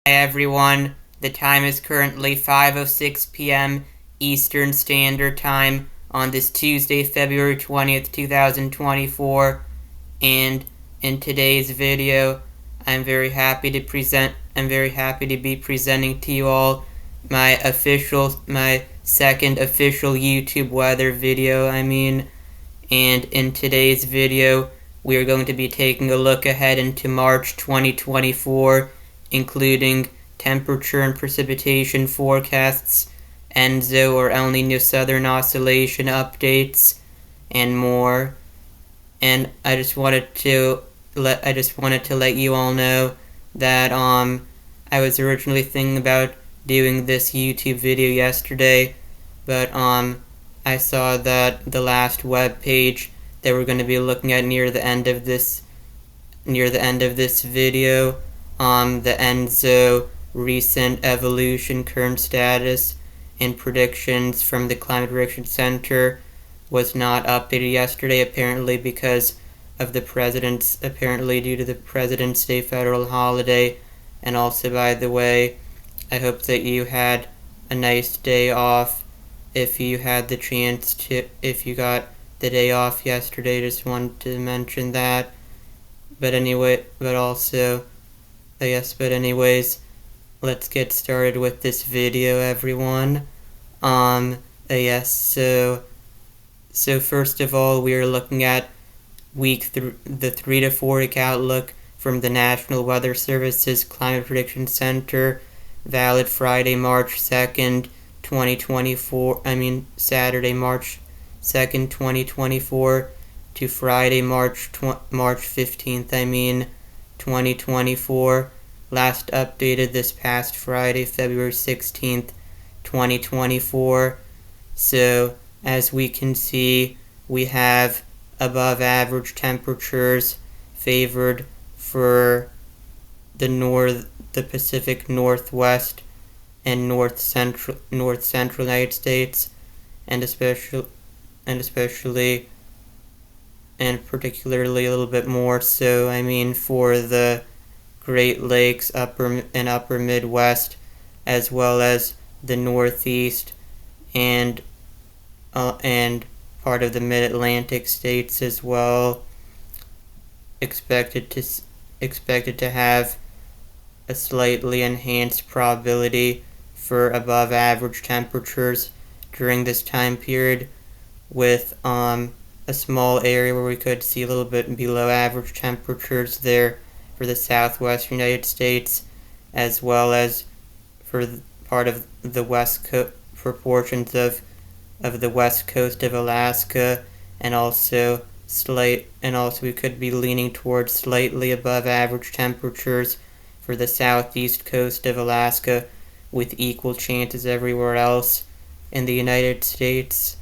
Hi everyone, the time is currently 5:06 p.m. Eastern Standard Time on this Tuesday, February 20th, 2024, and in today's video, I'm very happy to be presenting to you all my second official YouTube weather video, and in today's video, we are going to be taking a look ahead into March 2024, including temperature and precipitation forecasts, ENSO or El Niño Southern Oscillation updates, and more. And I just wanted to let you all know that I was originally thinking about doing this YouTube video yesterday, but I saw that the last web page that we're going to be looking at near the end of this video, the ENSO recent evolution, current status, and predictions from the Climate Prediction Center was not updated yesterday, apparently due to the President's Day federal holiday. And also, by the way, I hope that you had a nice day off. If you got the day off yesterday, just wanted to mention that. But anyways, let's get started with this video, everyone. So first of all, we are looking at the 3 to 4 week outlook from the National Weather Service's Climate Prediction Center, valid Friday, March 2nd, 2024. Saturday, March 2nd, 2024, to Friday, March 15th. 2024. Last updated this past Friday, February 16th, 2024. So, as we can see, we have above average temperatures favored for the Pacific Northwest and North Central United States, and particularly a little bit more so, for the Great Lakes, upper Midwest, as well as the Northeast and part of the Mid-Atlantic states as well. Expected to have a slightly enhanced probability for above average temperatures during this time period, with a small area where we could see a little bit below average temperatures there for the Southwest United States, as well as for part of the portions of the west coast of Alaska, and also we could be leaning towards slightly above average temperatures for the southeast coast of Alaska, with equal chances everywhere else in the United States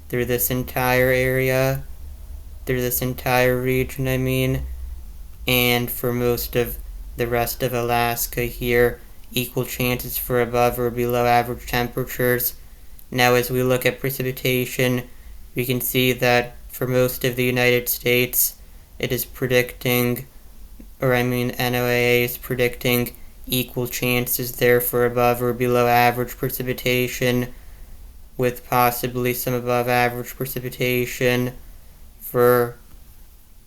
through this entire region, and for most of the rest of Alaska here, equal chances for above or below average temperatures. Now, as we look at precipitation, we can see that for most of the United States, it is predicting, NOAA is predicting equal chances there for above or below average precipitation, with possibly some above average precipitation for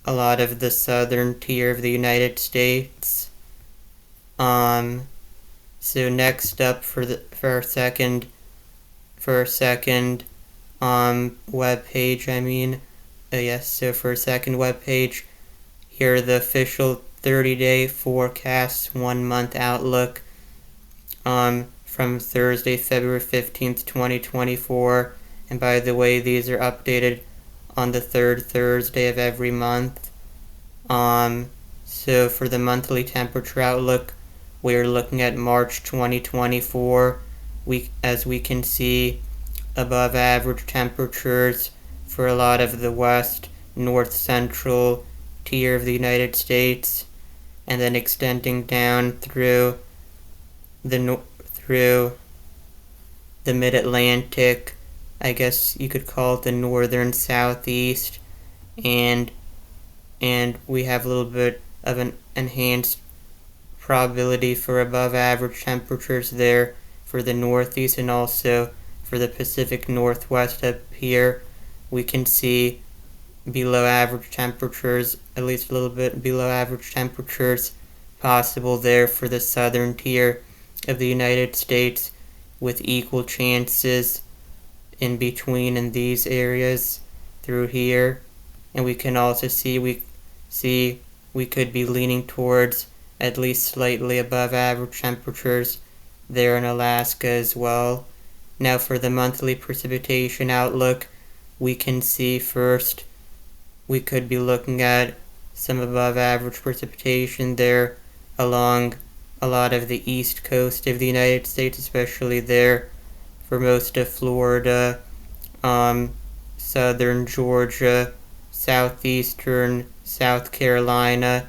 a lot of the southern tier of the United States. So next up for our second web page, so for a second web page, here are the official 30-day forecasts, 1 month outlook from Thursday, February 15th, 2024. And by the way, these are updated on the third Thursday of every month. So for the monthly temperature outlook, we are looking at March 2024. As we can see, above average temperatures for a lot of the west, north central tier of the United States, and then extending down through the mid-Atlantic, I guess you could call it the northern southeast, and we have a little bit of an enhanced probability for above average temperatures there for the Northeast, and also for the Pacific Northwest up here. We can see below average temperatures, at least a little bit below average temperatures possible there for the southern tier of the United States, with equal chances in between in these areas through here. And we can also see we could be leaning towards at least slightly above average temperatures there in Alaska as well. Now for the monthly precipitation outlook, we can see first we could be looking at some above average precipitation there along a lot of the east coast of the United States, especially there for most of Florida, southern Georgia, southeastern South Carolina,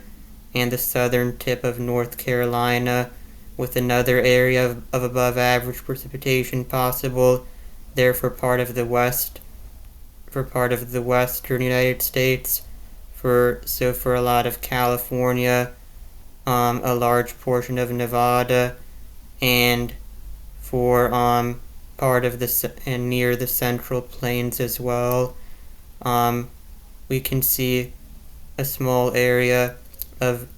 and the southern tip of North Carolina, with another area of above average precipitation possible there for part of the western United States, for a lot of California, a large portion of Nevada, and for part of and near the Central Plains as well. We can see a small area of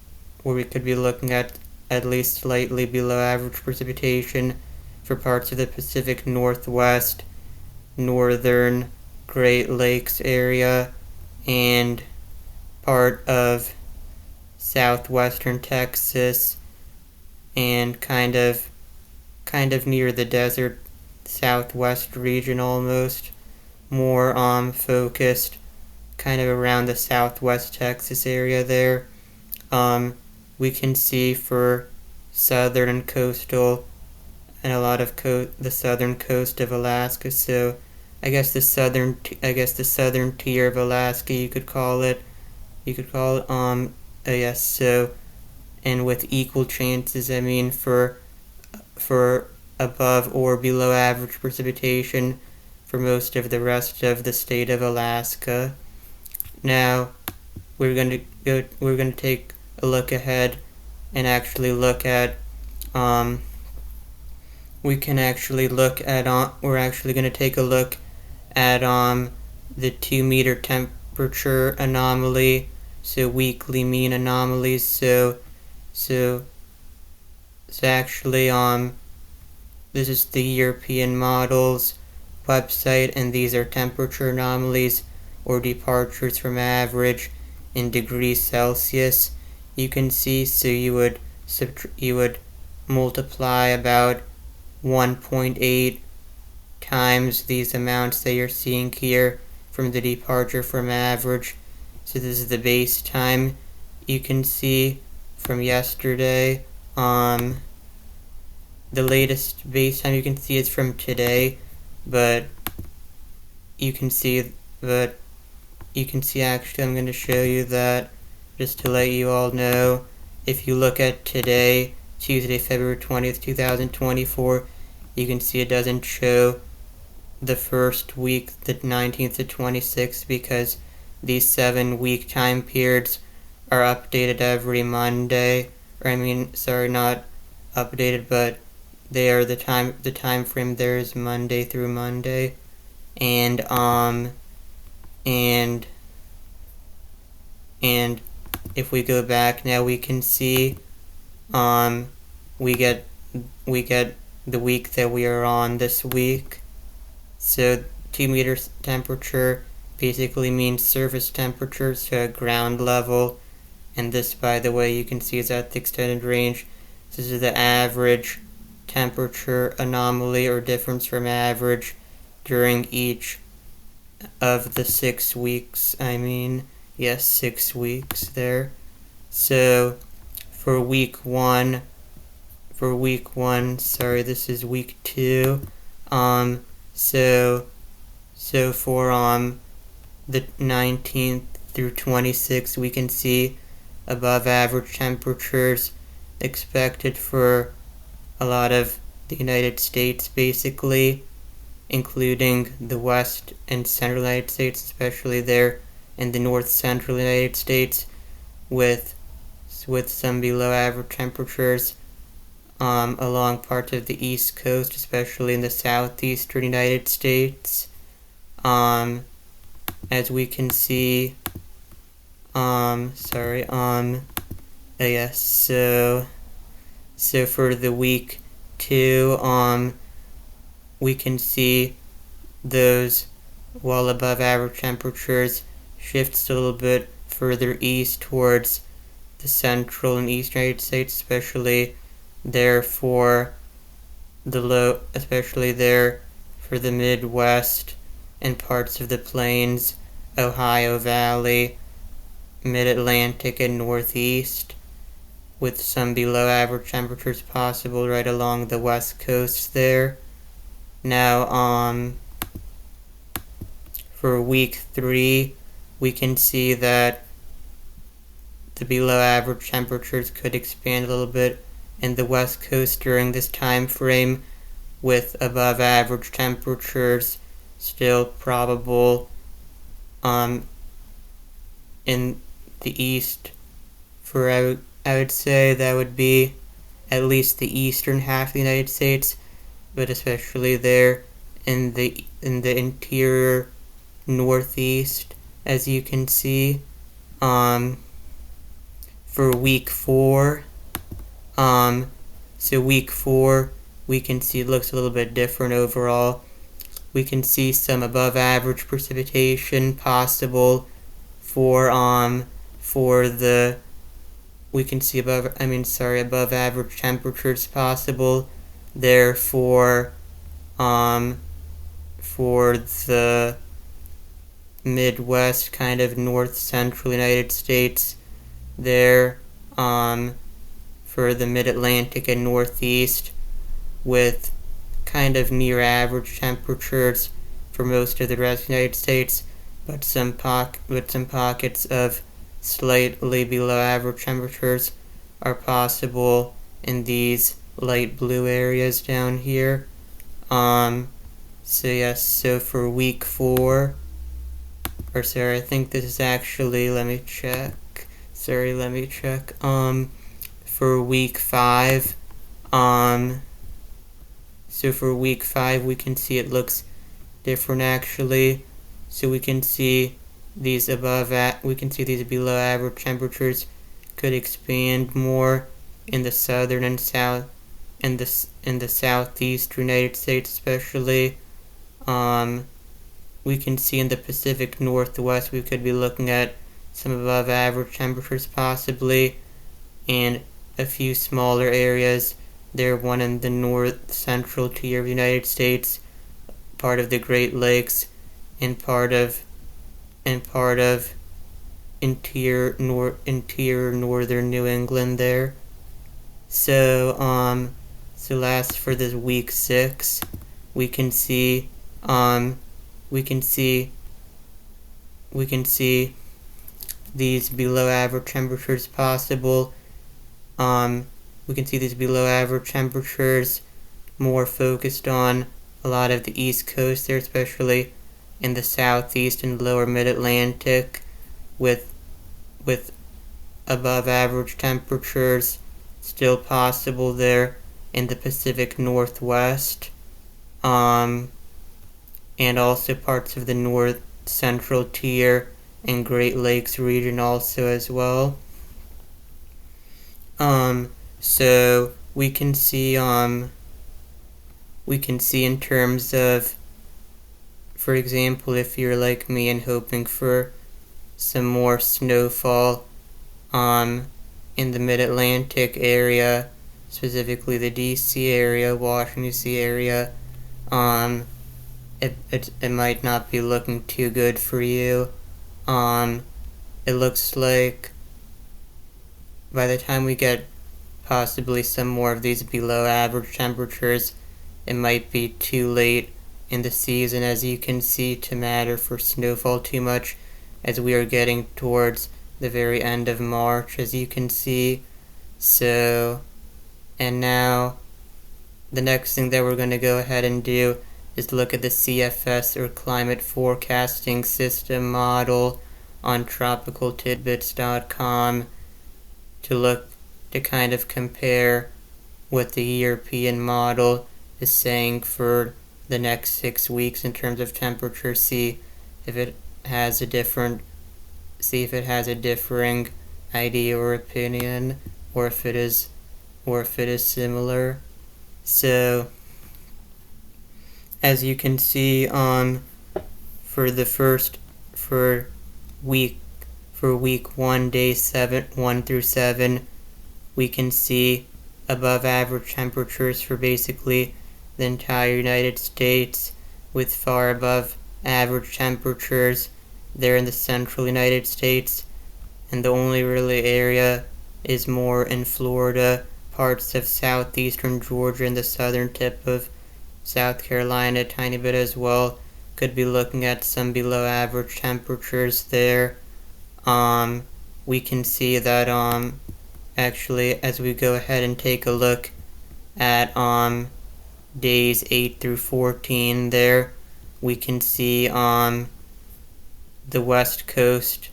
where we could be looking at least slightly below average precipitation for parts of the Pacific Northwest, northern Great Lakes area, and part of southwestern Texas, and kind of near the desert southwest region, almost more focused kind of around the southwest Texas area there. We can see for southern and coastal and a lot of the southern coast of Alaska, so I guess the southern tier of Alaska, you could call it, yes, so, and with equal chances, I mean, for above or below average precipitation for most of the rest of the state of Alaska. Now, we're going to take a look ahead and actually look at, we're actually going to take a look at the 2-meter temperature anomaly, so weekly mean anomalies. So actually, this is the European Models website, and these are temperature anomalies or departures from average in degrees Celsius. You can see, so you would multiply about 1.8 times these amounts that you're seeing here from the departure from average. So this is the base time. You can see from yesterday, the latest base time you can see is from today, but you can see actually, I'm going to show you that just to let you all know. If you look at today, Tuesday, February 20th, 2024, you can see it doesn't show the first week, the 19th to 26th, because these 7-week time periods are updated every Monday. Not updated, but they are the time frame there is Monday through Monday. And if we go back now, we can see we get the week that we are on this week. So 2-meter temperature basically means surface temperature, so at ground level, and this, by the way, you can see is at the extended range. This is the average temperature anomaly or difference from average during each of the 6 weeks. 6 weeks there. So for week one, this is week 2. So for the 19th through 26th, we can see above average temperatures expected for a lot of the United States, basically, including the west and central United States, especially there in the north central United States, with with some below average temperatures along parts of the East Coast, especially in the southeastern United States. As we can see, yes, so for the week 2, we can see those well above average temperatures shifts a little bit further east towards the central and eastern United States, especially there for the Midwest and parts of the plains, Ohio Valley, Mid-Atlantic, and Northeast, with some below average temperatures possible right along the west coast there. Now, for week 3, we can see that the below average temperatures could expand a little bit in the west coast during this time frame, with above average temperatures still probable in the east. For I would say that would be at least the eastern half of the United States, but especially there in the interior northeast, as you can see. For week 4, so week 4, we can see it looks a little bit different overall. We can see some above average precipitation possible above average temperatures possible there for the Midwest, kind of north central United States there, for the Mid-Atlantic and Northeast, with kind of near average temperatures for most of the rest of the United States, but some pockets of slightly below average temperatures are possible in these light blue areas down here. So for week 4, I think this is actually, let me check. For week 5, so for week 5, we can see it looks different actually. So we can see these below average temperatures could expand more in the southern and in the southeastern United States, especially. We can see in the Pacific Northwest we could be looking at some above average temperatures possibly, and a few smaller areas. There, one in the north central tier of the United States, part of the Great Lakes, and part of interior northern New England there. So last for this week 6, we can see these below average temperatures possible. We can see these below average temperatures more focused on a lot of the East Coast there, especially in the southeast and lower mid-Atlantic, with above average temperatures still possible there in the Pacific Northwest, and also parts of the North Central Tier and Great Lakes region also as well. So we can see in terms of, for example, if you're like me and hoping for some more snowfall in the mid-Atlantic area, specifically the DC area, Washington DC area, it might not be looking too good for you. It looks like by the time we get possibly some more of these below average temperatures, it might be too late in the season, as you can see, to matter for snowfall too much, as we are getting towards the very end of March, as you can see. So, and now the next thing that we're going to go ahead and do is look at the CFS, or Climate Forecasting System model, on tropicaltidbits.com to kind of compare what the European model is saying for the next 6 weeks in terms of temperature. See if it has a differing idea or opinion, or if it is similar. So as you can see, for week 1, days 1 through 7, we can see above average temperatures for basically the entire United States, with far above average temperatures there in the central United States, and the only really area is more in Florida, parts of southeastern Georgia, and the southern tip of South Carolina, a tiny bit as well. Could be looking at some below average temperatures there. We can see that actually, as we go ahead and take a look at days 8 through 14 there, we can see the west coast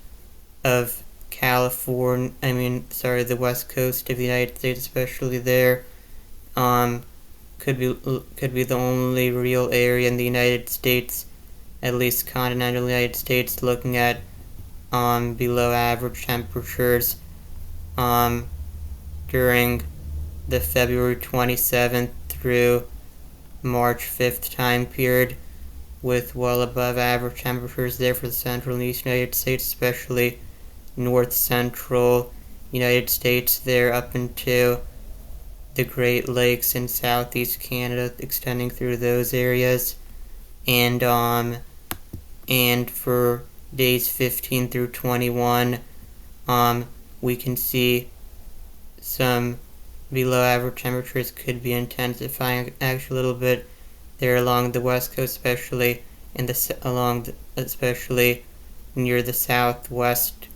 of the west coast of the United States, especially there, could be the only real area in the United States, at least continental United States, looking at below average temperatures during the February 27th through March 5th time period, with well above average temperatures there for the central and east United States, especially north central United States there up into the Great Lakes and southeast Canada, extending through those areas. And for days 15 through 21, we can see some below average temperatures could be intensifying actually a little bit there along the west coast, especially especially near the southwest,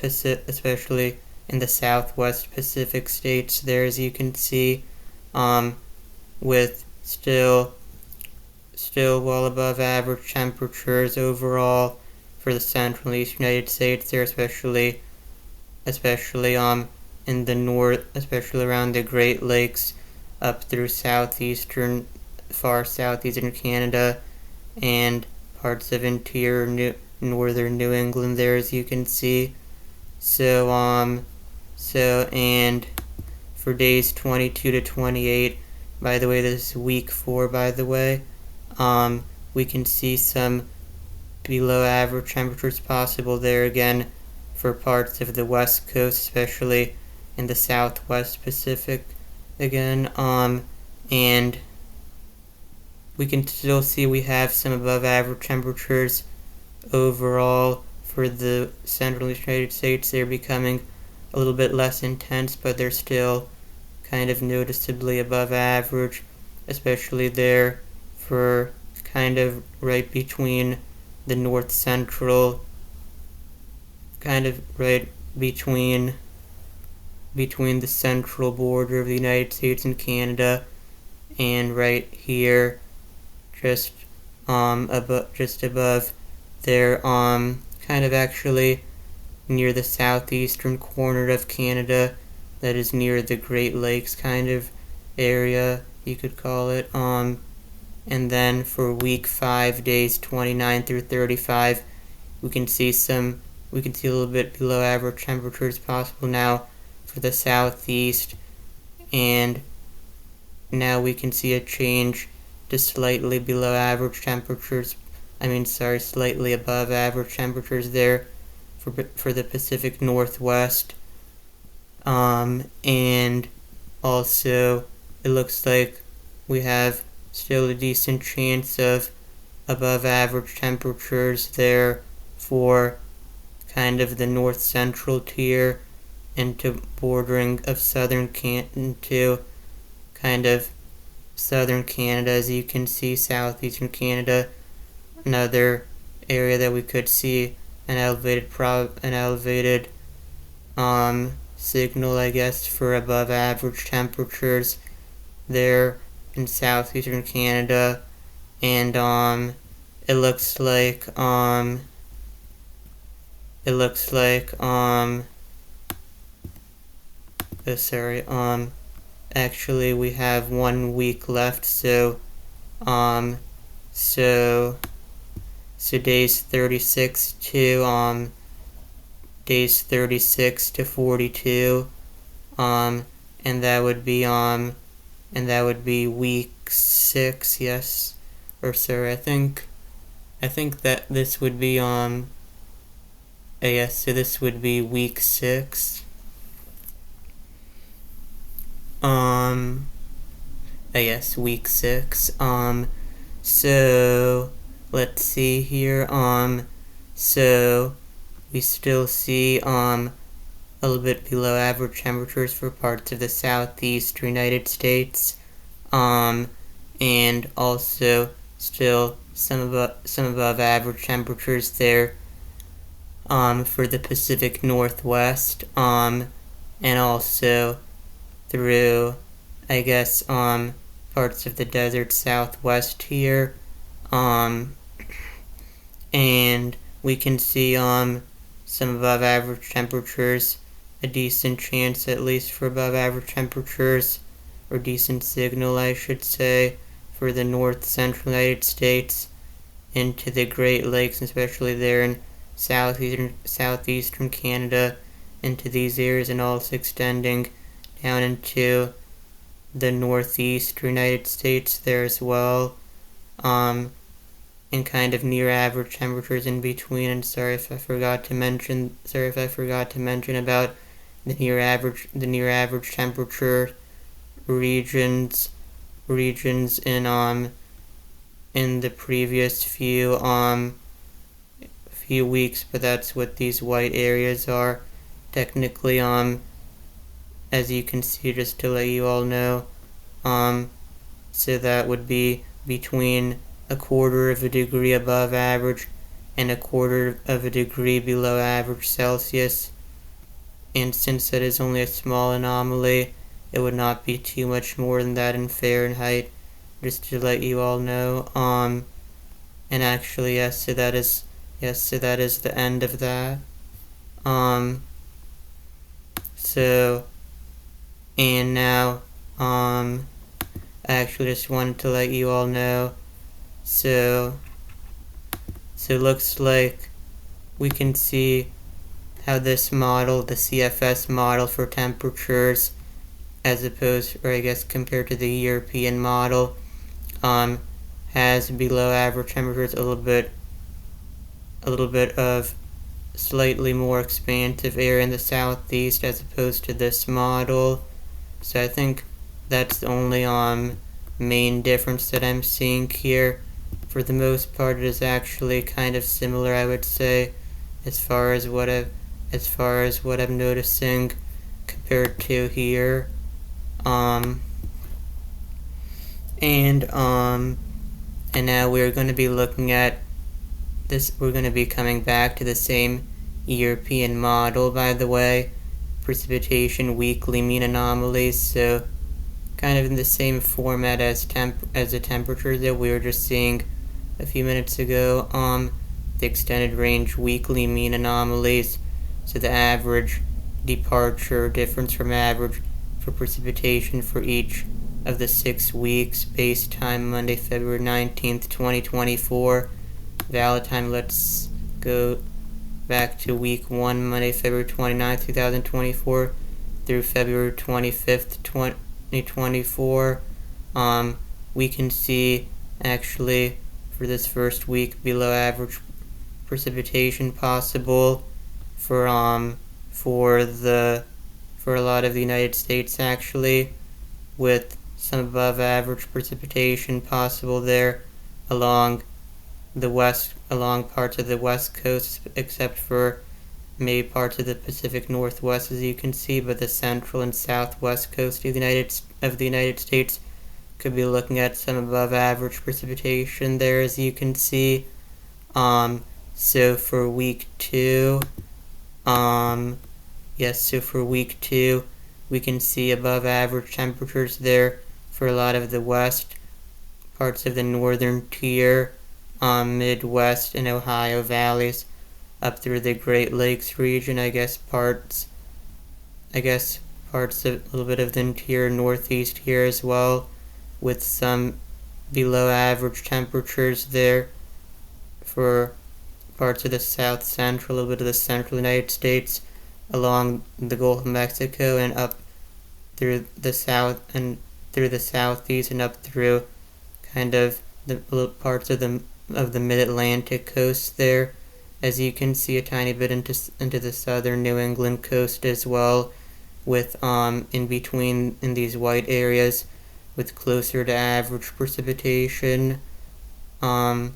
especially in the southwest Pacific states there, as you can see, with still well above average temperatures overall for the central and east United States there, especially in the north, especially around the Great Lakes, up through far southeastern Canada, and parts of interior northern New England there, as you can see. And for days 22 to 28, by the way, this is week 4, by the way, we can see some below average temperatures possible there again for parts of the west coast, especially in the southwest Pacific again, and we can still see we have some above average temperatures overall for the central United States. They're becoming a little bit less intense, but they're still kind of noticeably above average, especially there for kind of right between the north central, kind of right between the central border of the United States and Canada, and right here just above there, kind of actually near the southeastern corner of Canada, that is near the Great Lakes kind of area, you could call it. And then for week 5, days 29 through 35, we can see a little bit below average temperatures possible now for the southeast, and now we can see a change to slightly below average temperatures, slightly above average temperatures there for the Pacific Northwest. And also it looks like we have still a decent chance of above average temperatures there for kind of the north central tier into bordering of into kind of southern Canada, as you can see, southeastern Canada, another area that we could see an elevated signal, I guess, for above average temperatures there in southeastern Canada. And it looks like sorry, actually we have 1 week left, so so days 36 to days 36 to 42, and that would be week 6, yes. Or sorry, I think that this would be yes, so this would be week 6. Yes, week 6. So let's see here. So we still see a little bit below average temperatures for parts of the southeast United States. And also still some above average temperatures there for the Pacific Northwest, and also through, I guess, parts of the desert Southwest here, and we can see some above average temperatures, a decent chance at least for above average temperatures, or decent signal I should say, for the north central United States into the Great Lakes, especially there in southeastern Canada, into these areas, and also extending down into the northeast United States there as well, and kind of near average temperatures in between. And sorry if I forgot to mention about the near average temperature regions in the previous few weeks, but that's what these white areas are technically, as you can see, just to let you all know. So that would be between 1/4 of a degree above average and 1/4 of a degree below average Celsius. And since that is only a small anomaly, it would not be too much more than that in Fahrenheit, just to let you all know. And actually, yes, so that is the end of that. So, and now, I actually just wanted to let you all know. So it looks like we can see how this model, the CFS model for temperatures, as opposed, or I guess compared to the European model, has below average temperatures, a little bit of slightly more expansive area in the southeast as opposed to this model. So I think that's the only main difference that I'm seeing here. For the most part, it is actually kind of similar, I would say, as far as what I'm noticing compared to here. And now we're going to be looking at this. We're going to be coming back to the same European model, by the way, precipitation weekly mean anomalies. So kind of in the same format as the temperature that we were just seeing a few minutes ago. The extended range weekly mean anomalies. So the average departure difference from average for precipitation for each of the 6 weeks, base time Monday, February 19th, 2024. Valid time, let's go back to week 1, Monday, February 29th, 2024 through February 25th, 2024. We can see actually for this first week below average precipitation possible for a lot of the United States, actually, with some above average precipitation possible there along parts of the west coast, except for maybe parts of the Pacific Northwest, as you can see, but the central and southwest coast of the United States could be looking at some above average precipitation there, as you can see. So for week 2, we can see above average temperatures there for a lot of the west parts of the northern tier, Midwest and Ohio valleys, up through the Great Lakes region. I guess parts parts of a little bit of the interior northeast here as well, with some below average temperatures there for parts of the south central, a little bit of the central United States, along the Gulf of Mexico and up through the south and through the southeast and up through kind of the parts of the mid-Atlantic coast there. As you can see, a tiny bit into the southern New England coast as well, with in between in these white areas with closer to average precipitation. So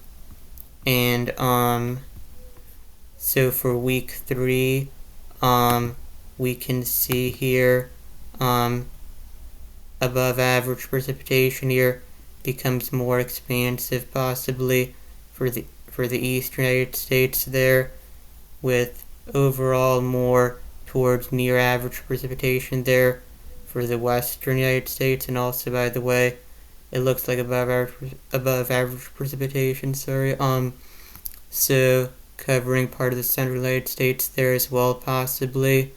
for week 3, we can see here above average precipitation here becomes more expansive possibly for the eastern United States there, with overall more towards near average precipitation there for the western United States. And also, by the way, it looks like above average precipitation, so covering part of the central United States there as well, possibly,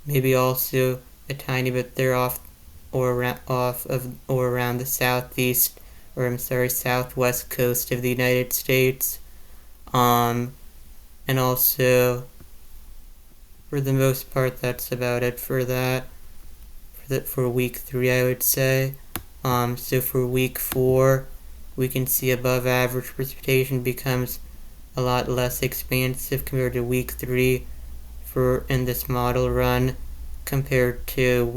maybe also a tiny bit there off or around the southwest coast of the United States. And also, for the most part, that's about it for that. For week 3, I would say. So for week 4, we can see above average precipitation becomes a lot less expansive compared to week 3 in this model run compared to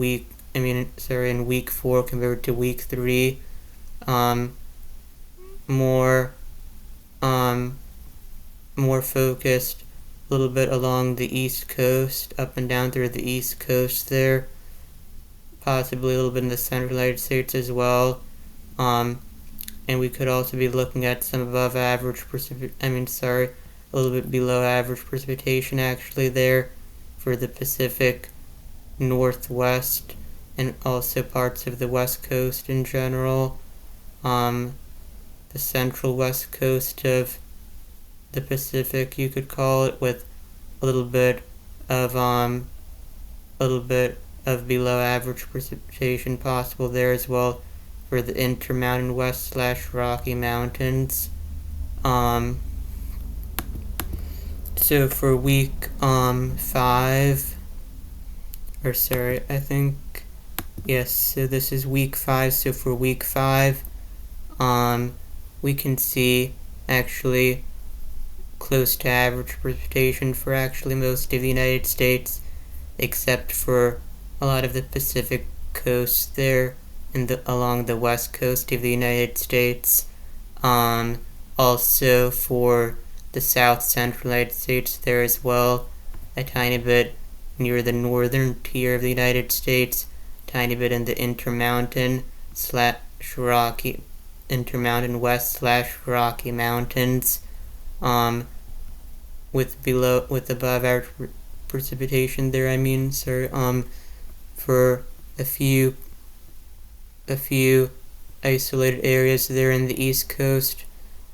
in week 4 compared to week 3. More focused a little bit along the east coast, up and down through the east coast there, possibly a little bit in the central United States as well. And we could also be looking at some above average a little bit below average precipitation actually there for the Pacific Northwest and also parts of the West Coast in general. The central West Coast of the Pacific, you could call it, with a little bit of below average precipitation possible there as well for the Intermountain West / Rocky Mountains. So for week 5, so this is week 5. So for week 5, we can see actually close to average precipitation for actually most of the United States, except for a lot of the Pacific coast there along the west coast of the United States. Also for the south central United States there as well, a tiny bit near the northern tier of the United States, tiny bit in the Intermountain West / Rocky Mountains, with above average precipitation there. For a few isolated areas there in the East Coast,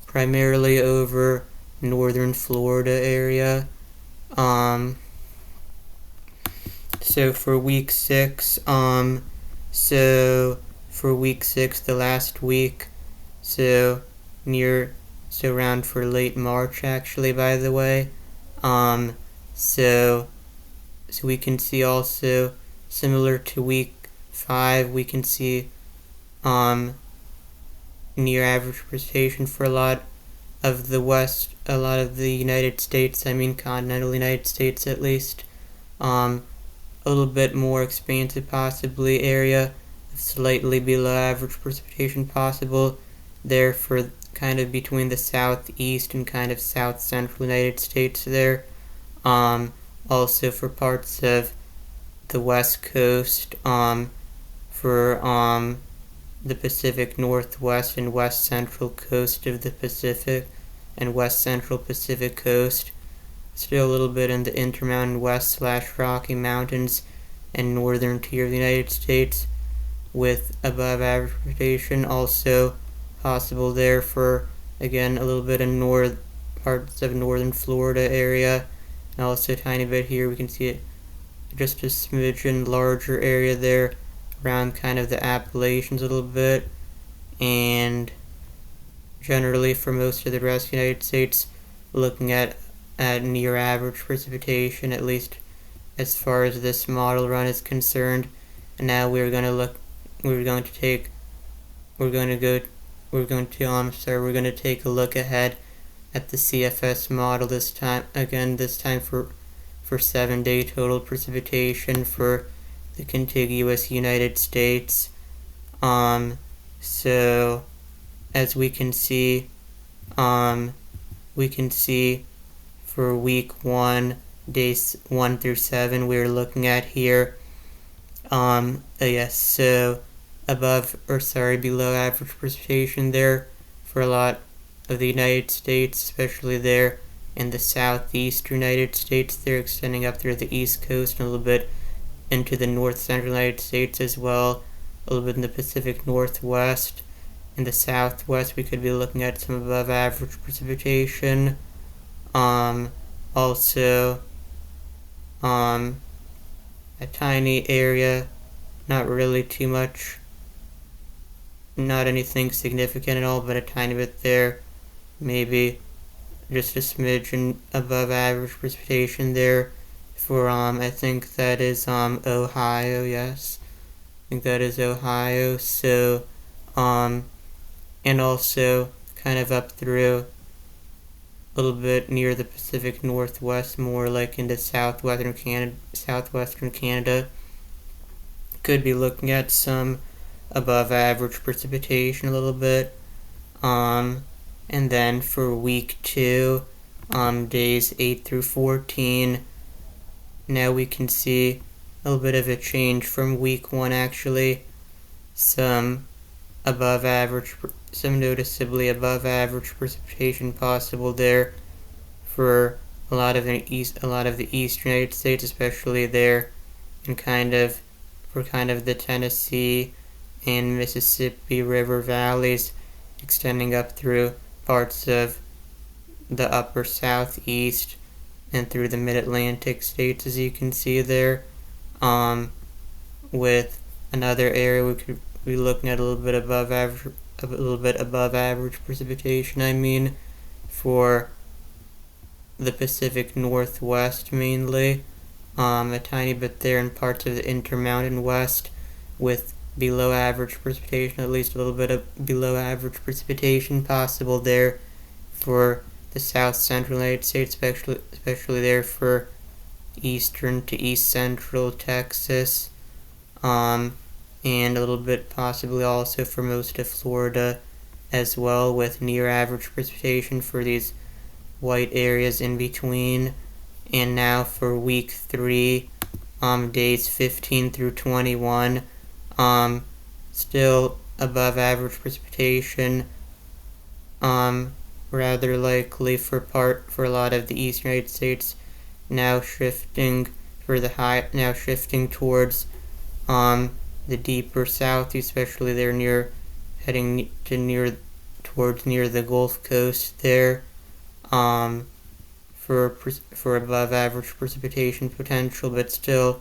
primarily over northern Florida area. So for week 6, the last week, around for late March actually, by the way. So we can see also, similar to week 5, we can see near average precipitation for a lot of the United States, continental United States at least. A little bit more expansive possibly area, slightly below average precipitation possible there for kind of between the southeast and kind of south central United States there. Also for parts of the west coast, for the Pacific Northwest and west central coast of the Pacific and west central Pacific coast. Still a little bit in the Intermountain West / Rocky Mountains and northern tier of the United States, with above average precipitation also possible there for, again, a little bit in parts of northern Florida area, and also a tiny bit here. We can see it just a smidgen larger area there around kind of the Appalachians a little bit, and generally for most of the rest of the United States, looking at near average precipitation, at least as far as this model run is concerned. And now we're going to take a look ahead at the CFS model this time for 7-day total precipitation for the contiguous United States. So as we can see for week 1, days 1 through 7, we're looking at here. So below average precipitation there for a lot of the United States, especially there in the southeastern United States. They're extending up through the East Coast and a little bit into the north central United States as well, a little bit in the Pacific Northwest. In the Southwest, we could be looking at some above average precipitation. Also, a tiny area, not really too much, not anything significant at all, but a tiny bit there, maybe just a smidgen above average precipitation there for, I think that is, Ohio, yes. I think that is Ohio, so, and also kind of up through a little bit near the Pacific Northwest, more like into southwestern Canada. Could be looking at some above average precipitation a little bit. And then for week 2, days 8 through 14, now we can see a little bit of a change from week 1 actually. Some noticeably above average precipitation possible there for a lot of the eastern United States, especially there in kind of the Tennessee and Mississippi River valleys, extending up through parts of the upper southeast and through the mid-Atlantic states, as you can see there. With another area we could be looking at a little bit above average precipitation, for the Pacific Northwest mainly, a tiny bit there in parts of the Intermountain West with below average precipitation, at least a little bit of below average precipitation possible there for the south central United States, especially there for eastern to east central Texas, and a little bit possibly also for most of Florida as well, with near average precipitation for these white areas in between. And now for week 3, days 15 through 21, still above average precipitation, rather likely for a lot of the eastern United States, now shifting towards the deeper south, especially there heading towards near the Gulf Coast there, for above average precipitation potential, but still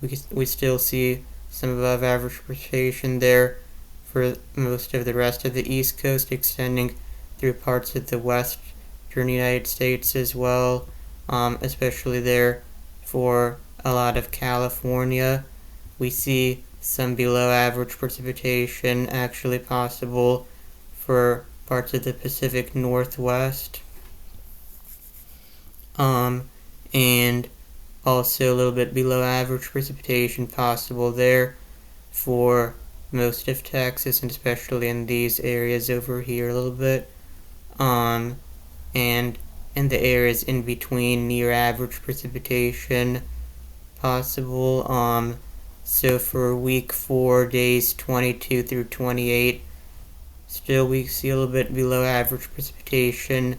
we still see some above average precipitation there for most of the rest of the East Coast, extending through parts of the western United States as well, especially there for a lot of California. We see some below average precipitation actually possible for parts of the Pacific Northwest. And also a little bit below average precipitation possible there for most of Texas, and especially in these areas over here a little bit. And in the areas in between, near average precipitation possible. So for week 4, days 22 through 28, still we see a little bit below average precipitation.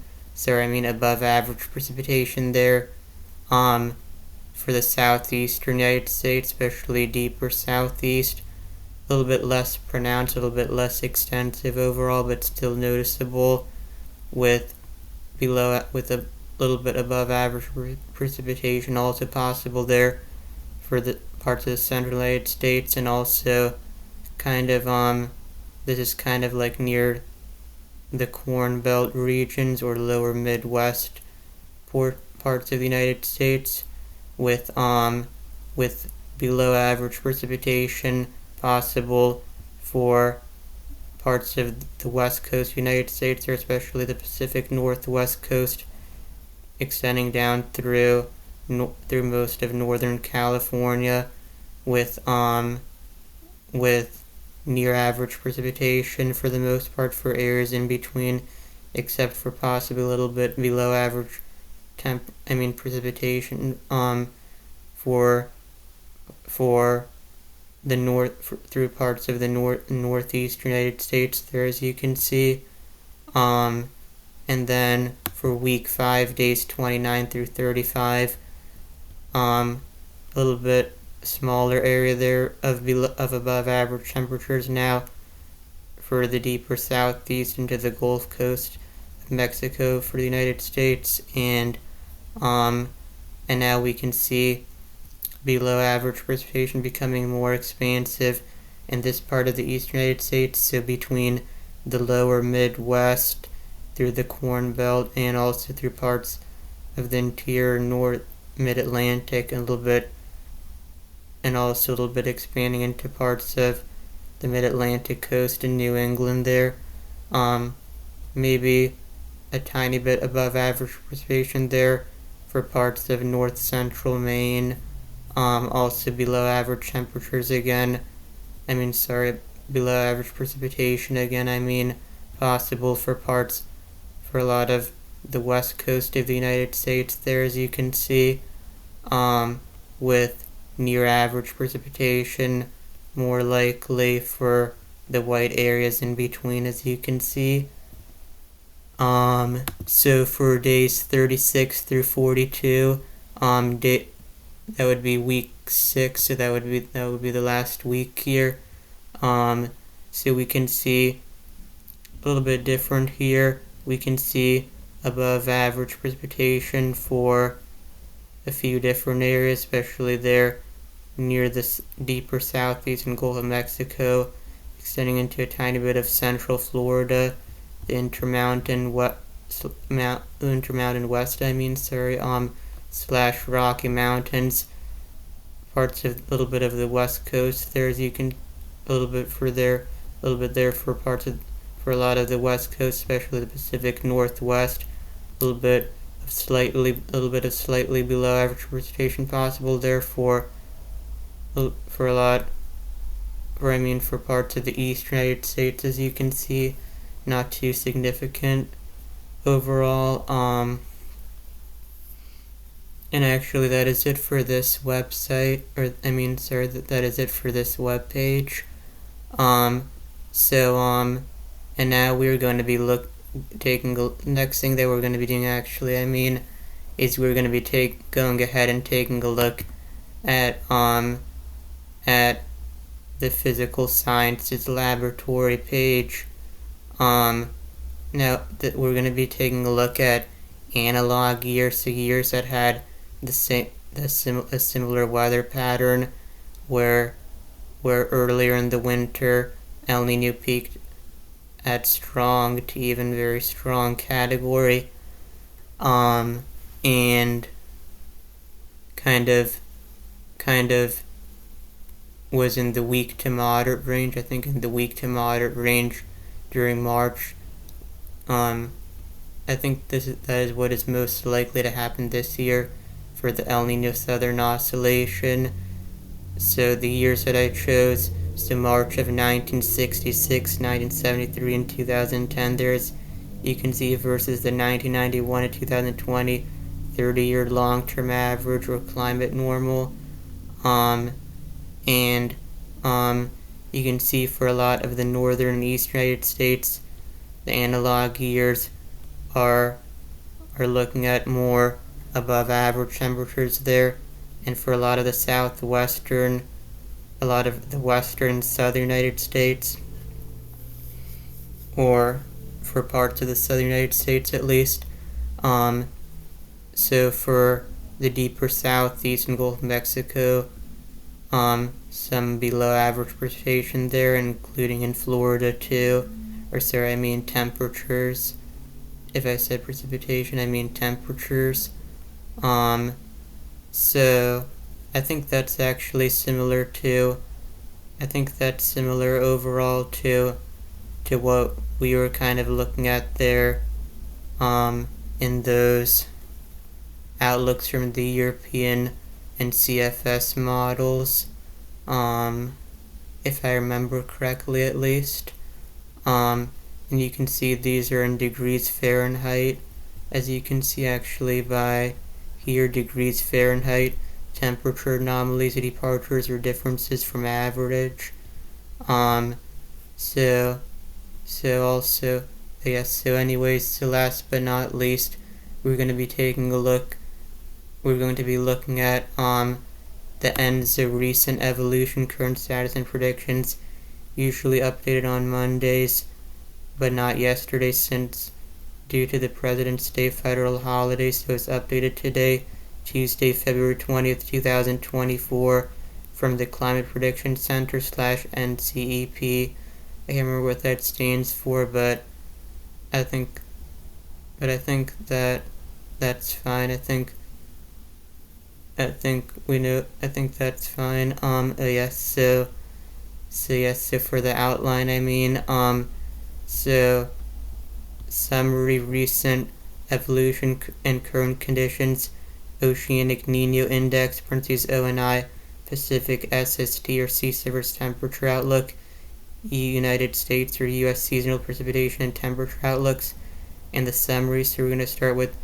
Above average precipitation there. For the southeastern United States, especially deeper southeast, a little bit less pronounced, a little bit less extensive overall, but still noticeable, with a little bit above average precipitation also possible there for the parts of the central United States, and also kind of this is kind of like near the Corn Belt regions or lower Midwest parts of the United States, with below average precipitation possible for parts of the west coast of the United States, or especially the Pacific Northwest coast, extending down through most of northern California, with near average precipitation for the most part for areas in between, except for possibly a little bit below average precipitation for the through parts of the northeast United States there, as you can see. And then for week 5, days 29 through 35, a little bit smaller area there of above average temperatures now for the deeper southeast into the Gulf Coast of Mexico for the United States, and now we can see below average precipitation becoming more expansive in this part of the eastern United States, so between the lower Midwest through the Corn Belt and also through parts of the interior north mid-Atlantic, and also a little bit expanding into parts of the mid-Atlantic coast and New England there. Maybe a tiny bit above average precipitation there for parts of north central Maine. Also below average temperatures again. Below average precipitation again. Possible for a lot of the west coast of the United States there, as you can see, with near average precipitation more likely for the white areas in between, as you can see. So for days 36 through 42, that would be week 6, so that would be the last week here. So we can see a little bit different here. We can see above average precipitation for a few different areas, especially there near the deeper southeastern Gulf of Mexico, extending into a tiny bit of central Florida, the Intermountain West, / Rocky Mountains, parts of a little bit of the west coast there, as you can a little bit there for a lot of the west coast, especially the Pacific Northwest, a little bit of slightly below average precipitation possible there for parts of the eastern United States, as you can see, not too significant overall. And actually that is it for this website, that is it for this webpage. And now we're going to be next thing that we're going to be doing is we're going to be going ahead and taking a look at the physical sciences laboratory page. Now that we're going to be taking a look at analog years, so years that had a similar weather pattern, where earlier in the winter El Nino peaked at strong to even very strong category, and kind of was in the weak to moderate range. I think in the weak to moderate range during March. I think that is what is most likely to happen this year for the El Nino Southern Oscillation. So the years that I chose, so March of 1966, 1973, and 2010, you can see versus the 1991 to 2020 30-year long-term average or climate normal. And you can see for a lot of the northern and eastern United States, the analog years are looking at more above average temperatures there, and for a lot of the western southern United States, or for parts of the southern United States at least. So for the deeper southeast and Gulf of Mexico, some below average precipitation there, including in Florida too. Temperatures. If I said precipitation, I mean temperatures. So I think that's actually similar to, overall to what we were kind of looking at there, in those outlooks from the European and CFS models, if I remember correctly at least. And you can see these are in degrees Fahrenheit, as you can see actually by here, degrees Fahrenheit, temperature anomalies, departures, or differences from average. So last but not least, we're going to be looking at the ENSO recent evolution, current status, and predictions, usually updated on Mondays, but not yesterday since due to the President's Day federal holiday, so it's updated today, Tuesday, February 20th, 2024, from the Climate Prediction Center /NCEP. I can't remember what that stands for, but I think that that's fine. I think that's fine. So for the outline, so summary, recent evolution and current conditions, Oceanic Nino Index, parentheses ONI, Pacific SST or sea surface temperature outlook, United States or U.S. seasonal precipitation and temperature outlooks, and the summary. So we're going to start with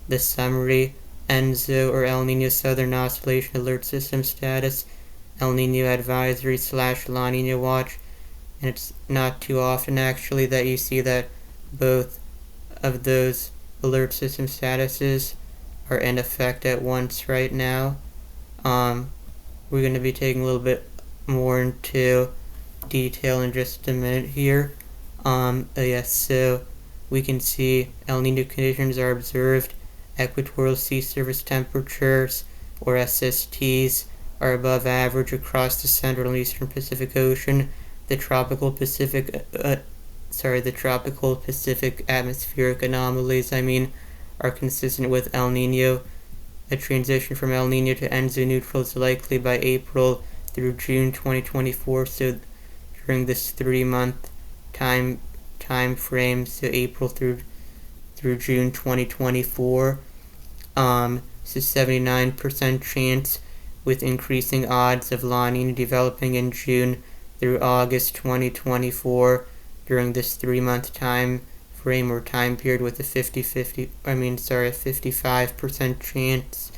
the summary. ENSO or El Nino Southern Oscillation Alert System status, El Nino Advisory / La Nina Watch. And it's not too often actually that you see that both of those alert system statuses are in effect at once right now. We're going to be taking a little bit more into detail in just a minute here. So we can see El Nino conditions are observed. Equatorial sea surface temperatures, or SSTs, are above average across the central and eastern Pacific Ocean. The tropical Pacific atmospheric anomalies, are consistent with El Nino. A transition from El Nino to ENSO neutral is likely by April through June 2024. So during this 3-month time frame, so April through June 2024. So 79% chance with increasing odds of La Nina developing in June through August 2024 during this 3-month time frame or time period, with a 55% chance.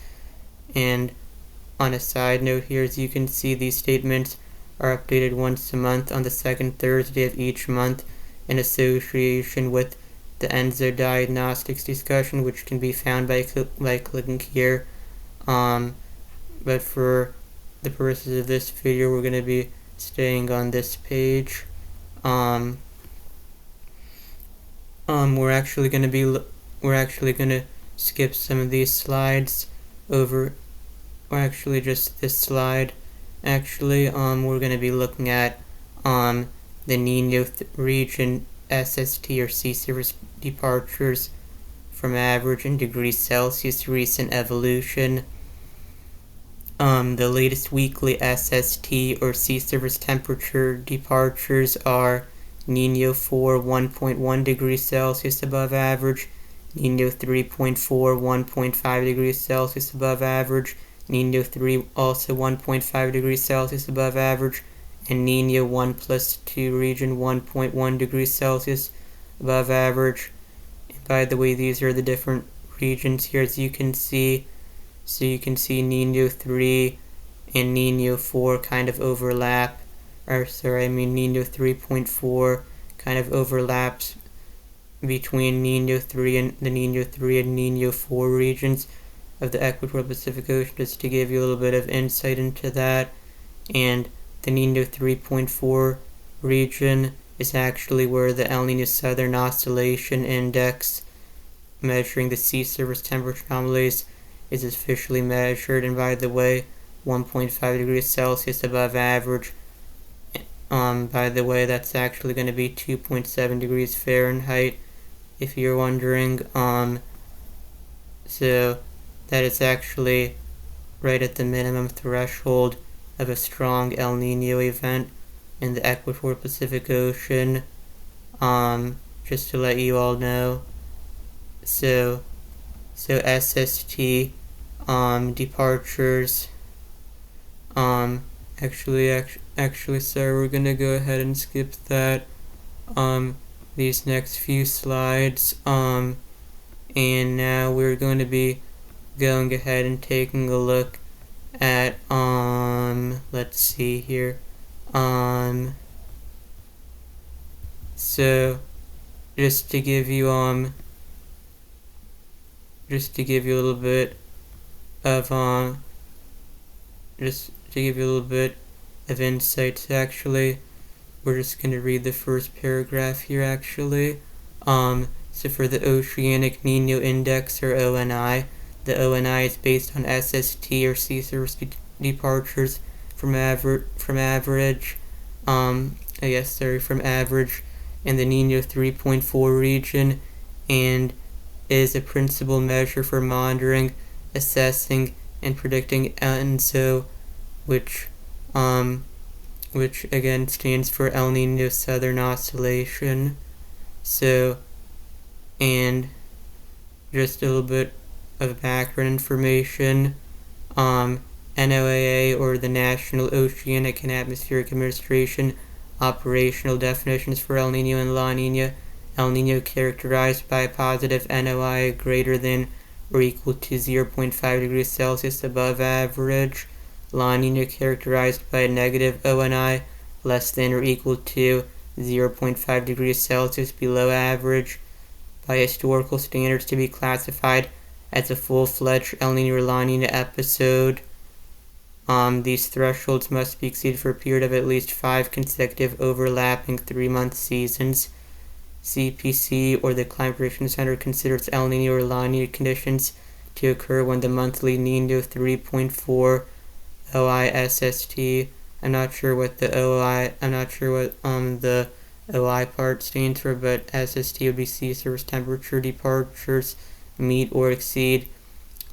And on a side note here, as you can see, these statements are updated once a month on the second Thursday of each month in association with the ENSO diagnostics discussion, which can be found by clicking here. But for the purposes of this video, we're going to be staying on this page. We're actually going to skip some of these slides over, or actually just this slide. We're going to be looking at the Nino region SST or sea surface departures from average in degrees Celsius recent evolution. The latest weekly SST or sea surface temperature departures are Nino 4 1.1 degrees Celsius above average, Nino 3.4 1.5 degrees Celsius above average, Nino 3 also 1.5 degrees Celsius above average, and Nino 1+2 region 1.1 degrees Celsius above average. And by the way, these are the different regions here, as you can see. So you can see Nino 3 and Nino 4 kind of overlap. Nino 3.4 kind of overlaps between Nino 3 and the Nino 3 and Nino 4 regions of the equatorial Pacific Ocean, just to give you a little bit of insight into that. And the Nino 3.4 region is actually where the El Nino Southern Oscillation Index, measuring the sea surface temperature anomalies, is officially measured. And by the way, 1.5 degrees Celsius above average. By the way, that's actually going to be 2.7 degrees Fahrenheit, if you're wondering. So that is actually right at the minimum threshold of a strong El Nino event in the Equatorial Pacific Ocean. Just to let you all know. So SST departures. Actually, sorry, we're gonna go ahead and skip that. These next few slides. And now we're going to be going ahead and taking a look at let's see here. So just to give you a little bit of insights, actually. We're just going to read the first paragraph here, actually. So for the Oceanic Nino Index, or ONI, the ONI is based on SST, or sea surface departures from average in the Nino 3.4 region, and is a principal measure for monitoring, assessing, and predicting ENSO, which again stands for El Nino Southern Oscillation. So, and just a little bit of background information. NOAA, or the National Oceanic and Atmospheric Administration, operational definitions for El Nino and La Nina. El Nino characterized by a positive NOI greater than or equal to 0.5 degrees Celsius above average. La Nina characterized by a negative ONI less than or equal to 0.5 degrees Celsius below average. By historical standards, to be classified as a full-fledged El Nino or La Nina episode. These thresholds must be exceeded for a period of at least 5 consecutive overlapping 3-month seasons. CPC, or the Climate Prediction Center, considers El Nino or La Nina conditions to occur when the monthly Nino 3.4 OISST. I'm not sure what the OI part stands for, but SST would be sea surface temperature departures meet or exceed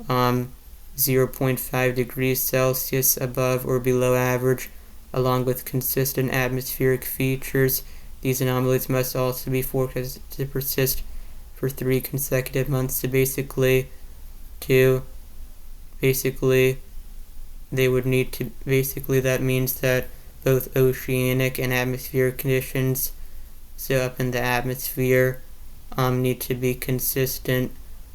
0.5 degrees Celsius above or below average, along with consistent atmospheric features. These anomalies must also be forecasted to persist for 3 consecutive months. So basically, they would need to, that means that both oceanic and atmospheric conditions, so up in the atmosphere, need to be consistent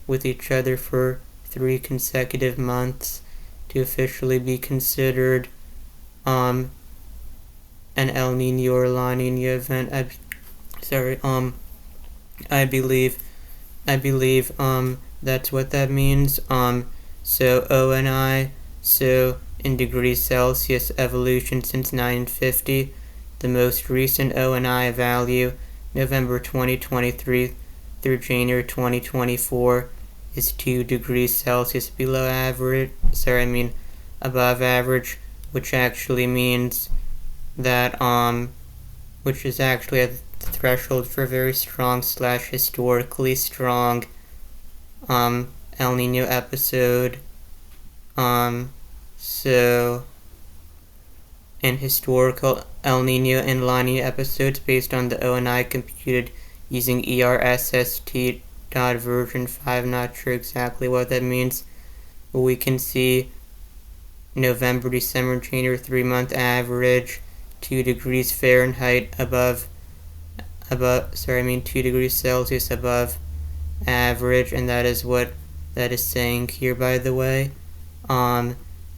with each other for 3 consecutive months to officially be considered an El Nino or La Nina event. I believe that's what that means. So ONI, so in degrees Celsius evolution since 950, the most recent ONI value, November 2023 through January 2024, is 2 degrees Celsius below average, above average, which actually means that, which is actually at the threshold for a very strong / historically strong, El Nino episode. So, in historical El Nino and La Nina episodes based on the ONI computed using ERSST version 5, not sure exactly what that means, but we can see November, December, January 3-month average 2 degrees Fahrenheit 2 degrees Celsius above average, and that is what that is saying here, by the way.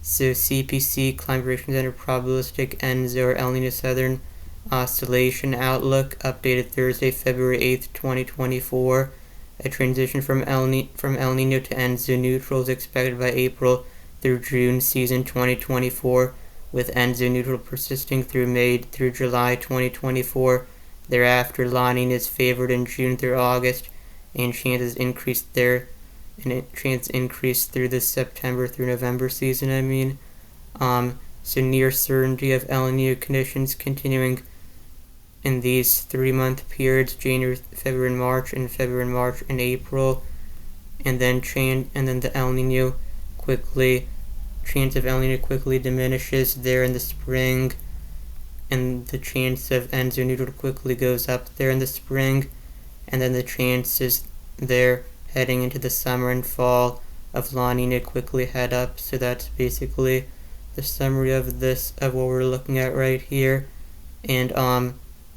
So CPC, Climate Prediction Center, probabilistic ENSO, or El Nino Southern Oscillation Outlook, updated Thursday, February 8th, 2024. A transition from El Nino to ENSO neutral is expected by April through June season 2024, with ENSO neutral persisting through May through July 2024. Thereafter, La Nina is favored in June through August, and chances increase through the September through November season. So near certainty of El Nino conditions continuing in these 3-month periods, January, February, March, and April, and then the El Nino chance of El Nino quickly diminishes there in the spring, and the chance of ENSO neutral quickly goes up there in the spring, and then the chances there heading into the summer and fall of La Nina quickly head up. So that's basically the summary of what we're looking at right here. And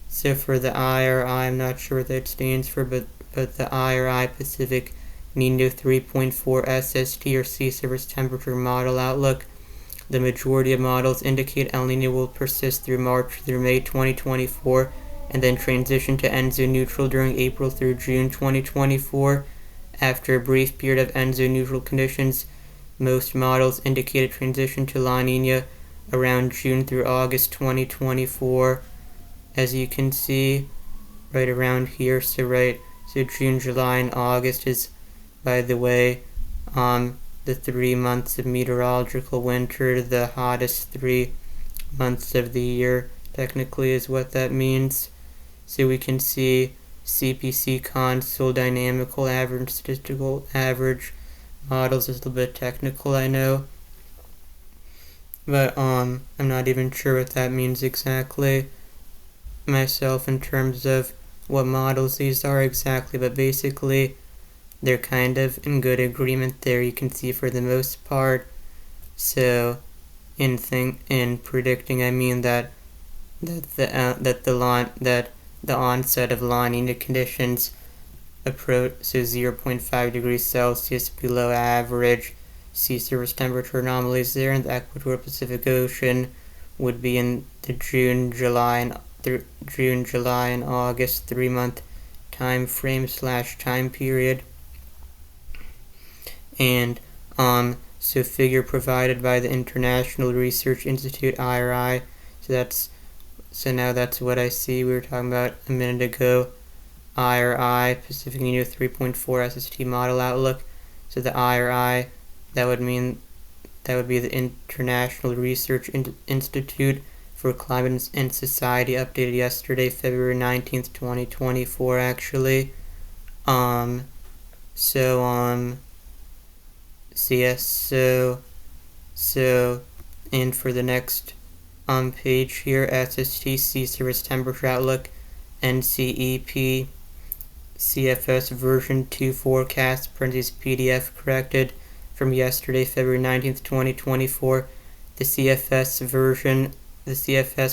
so for the IRI, I'm not sure what that stands for, but the IRI Pacific Nino 3.4 SST or sea surface temperature model outlook, the majority of models indicate El Nino will persist through March through May 2024 and then transition to ENSO neutral during April through June 2024. After a brief period of ENSO neutral conditions, most models indicate a transition to La Nina around June through August 2024. As you can see right around here, so June, July, and August is, by the way, the 3 months of meteorological winter, the hottest 3 months of the year, technically, is what that means. So we can see CPC console, dynamical average, statistical average models is a little bit technical, I know. But I'm not even sure what that means exactly myself in terms of what models these are exactly, but basically they're kind of in good agreement there, you can see, for the most part. So in predicting, I mean that the onset of La Nina conditions approach, so 0.5 degrees Celsius below average sea surface temperature anomalies there in the equatorial Pacific Ocean would be in the June, July, and August 3-month time frame / time period. And so figure provided by the International Research Institute IRI. So now that's what I see. We were talking about a minute ago. IRI Pacific Nino 3.4 SST model outlook. So the IRI, that would be the International Research Institute for Climate and Society, updated yesterday, February 19th, 2024, actually. And for the next page here, SST sea surface temperature outlook, NCEP CFS version 2 forecast, PDF corrected from yesterday, February 19th, 2024. The CFS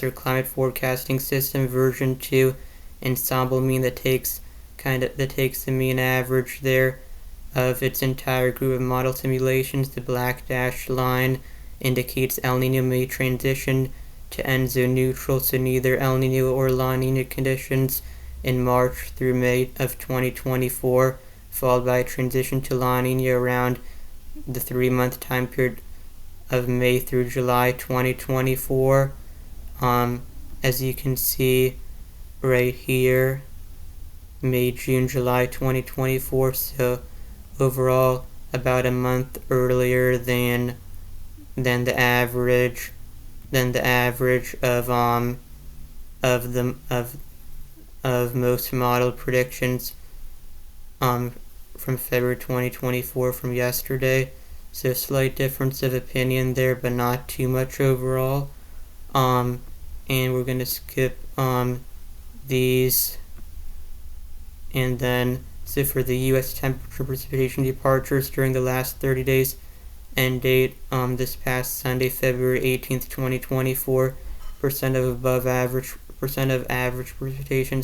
or Climate Forecasting System version 2 ensemble mean that takes the mean average there of its entire group of model simulations. The black dashed line indicates El Nino may transition to ENSO neutral, so neither El Nino or La Nina conditions in March through May of 2024, followed by a transition to La Nina around the 3-month time period of May through July 2024. As you can see right here, May, June, July 2024, so overall about a month earlier than the average of most model predictions from February 2024 from yesterday. So slight difference of opinion there, but not too much overall. And we're going to skip these. And then, so for the U.S. temperature precipitation departures during the last 30 days, end date this past Sunday, February 18th, 2024, percent of average precipitation,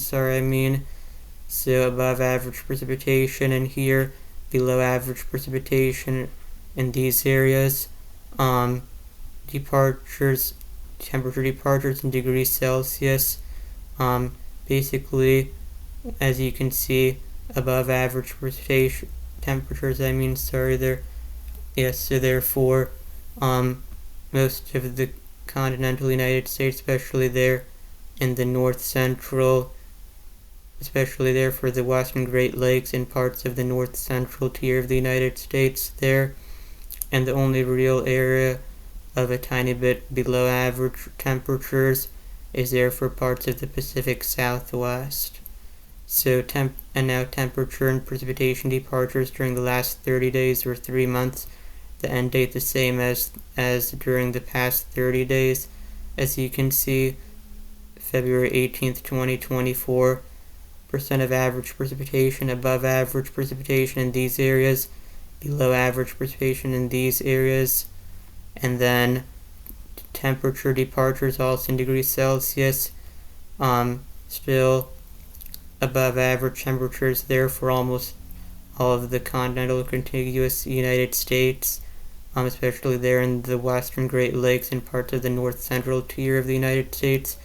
so above average precipitation, and here below average precipitation in these areas. Temperature departures in degrees Celsius, basically, as you can see, above average precipitation temperatures, so therefore, most of the continental United States, especially there in the north central, especially there for the western Great Lakes and parts of the north central tier of the United States there, and the only real area of a tiny bit below average temperatures is there for parts of the Pacific Southwest. So now temperature and precipitation departures during the last 30 days or 3 months. The end date the same as during the past 30 days. As you can see, February 18th, 2024, percent of average precipitation, above average precipitation in these areas, below average precipitation in these areas, and then temperature departures also in degrees Celsius, still above average temperatures there for almost all of the continental contiguous United States, especially there in the western Great Lakes and parts of the north central tier of the United States,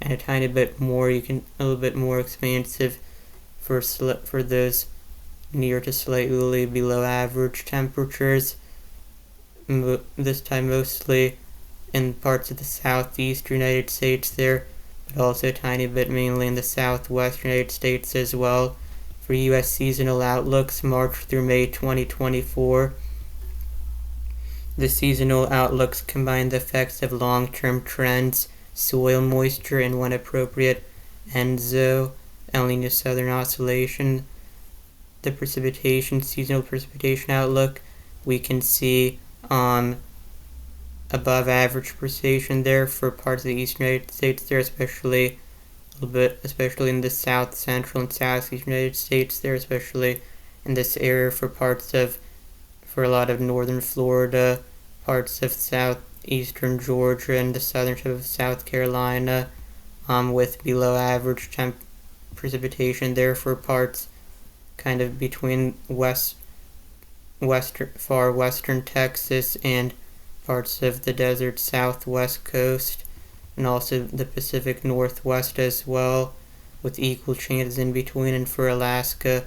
and a tiny bit more, a little bit more expansive for those near to slightly below average temperatures, this time mostly in parts of the southeastern United States there, but also a tiny bit mainly in the southwestern United States as well. For U.S. seasonal outlooks, March through May 2024, the seasonal outlooks combine the effects of long-term trends, soil moisture, and when appropriate, ENSO, El Niño Southern Oscillation. The seasonal precipitation outlook, we can see above average precipitation there for parts of the eastern United States there, especially in the south central and southeastern United States there, especially in this area for a lot of northern Florida, parts of southeastern Georgia, and the southern tip of South Carolina, with below average precipitation there for parts kind of between far western Texas and parts of the desert southwest coast, and also the Pacific Northwest as well, with equal chances in between. And for Alaska,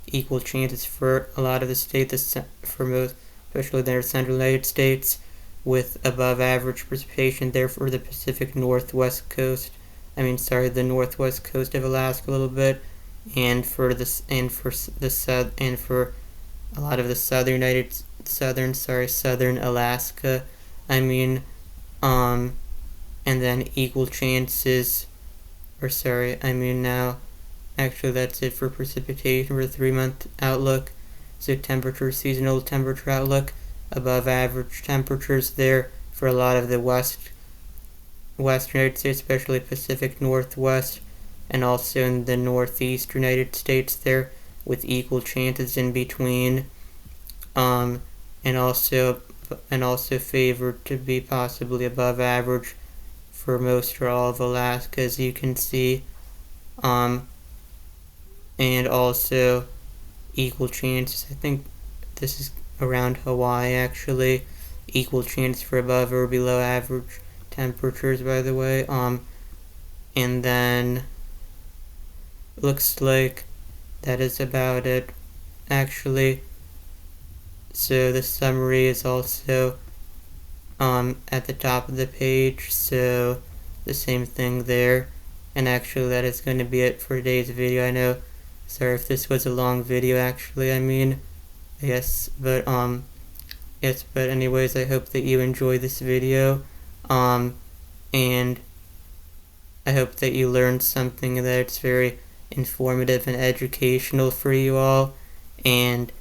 equal chances for a lot of the states, especially the central United States, with above average precipitation there for the Pacific Northwest coast. The northwest coast of Alaska a little bit, and for a lot of the southern Alaska. And then equal chances, actually that's it for precipitation for the 3-month outlook. So seasonal temperature outlook, above average temperatures there for a lot of the western United States, especially Pacific Northwest, and also in the northeastern United States there, with equal chances in between, and also favored to be possibly above average for most or all of Alaska, as you can see, and also equal chances, I think this is around Hawaii actually, equal chance for above or below average temperatures, by the way, and then looks like that is about it actually. So the summary is also at the top of the page, so the same thing there. And actually that is going to be it for today's video. I know, sorry if this was a long video actually, but anyways, I hope that you enjoy this video, and I hope that you learned something, that it's very informative and educational for you all, and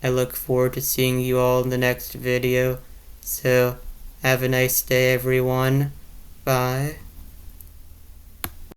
I look forward to seeing you all in the next video. So have a nice day, everyone. Bye.